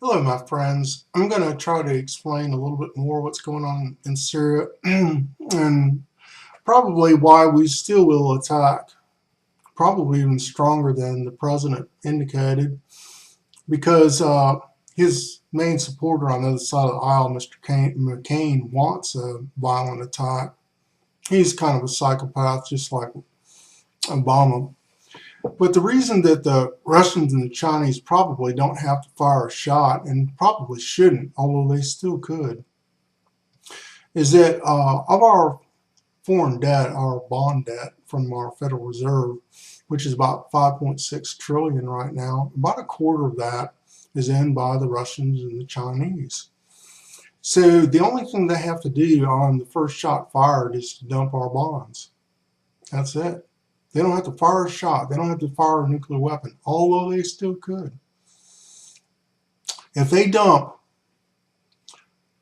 Hello, my friends. I'm going to try to explain a little bit more what's going on in Syria and probably why we still will attack, probably even stronger than the president indicated, because his main supporter on the other side of the aisle, Mr. McCain, wants a violent attack. He's kind of a psychopath, just like Obama. But the reason that the Russians and the Chinese probably don't have to fire a shot, and probably shouldn't, although they still could, is that of our foreign debt, our bond debt from our Federal Reserve, which is about 5.6 trillion right now, about a quarter of that is owned by the Russians and the Chinese. So the only thing they have to do on the first shot fired is to dump our bonds. That's it. They don't have to fire a shot. They don't have to fire a nuclear weapon, although they still could. If they dump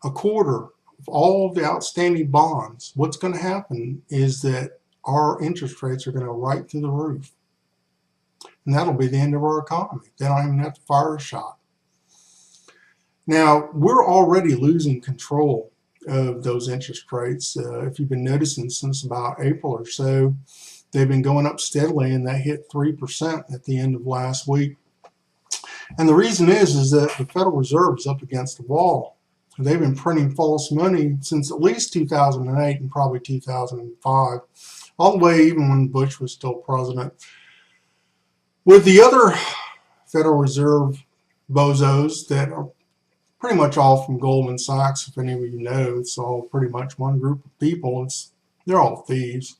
a quarter of all of the outstanding bonds, what's going to happen is that our interest rates are going to go right through the roof. And that'll be the end of our economy. They don't even have to fire a shot. Now, we're already losing control of those interest rates. If you've been noticing since about April or so, they've been going up steadily, and they hit 3% at the end of last week. And the reason is that the Federal Reserve is up against the wall. They've been printing false money since at least 2008 and probably 2005, all the way even when Bush was still president. With the other Federal Reserve bozos that are pretty much all from Goldman Sachs, if any of you know, it's all pretty much one group of people. They're all thieves.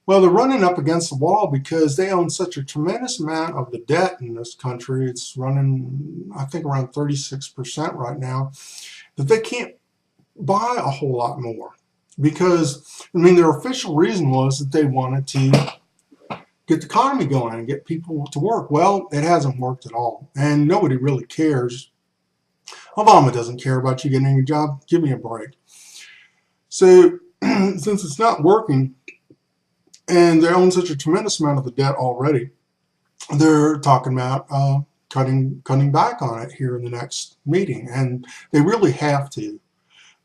Well, they're running up against the wall because they own such a tremendous amount of the debt in this country. It's running, I think, around 36% right now, that they can't buy a whole lot more. Because, I mean, their official reason was that they wanted to get the economy going and get people to work. Well, it hasn't worked at all, and nobody really cares. Obama doesn't care about you getting a job. Give me a break. So, since it's not working, and they own such a tremendous amount of the debt already, they're talking about cutting back on it here in the next meeting. And they really have to,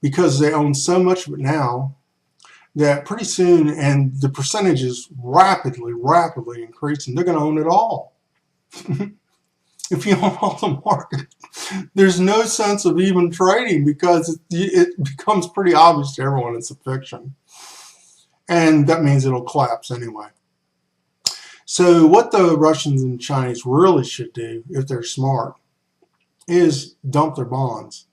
because they own so much of it now that pretty soon, and the percentage is rapidly increasing, they're going to own it all. If you own all the market, there's no sense of even trading, because it becomes pretty obvious to everyone it's a fiction. And that means it'll collapse anyway. So what the Russians and Chinese really should do, if they're smart, is dump their bonds.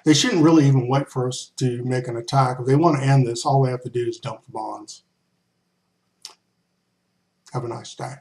They shouldn't really even wait for us to make an attack. If they want to end this, all they have to do is dump the bonds. Have a nice day.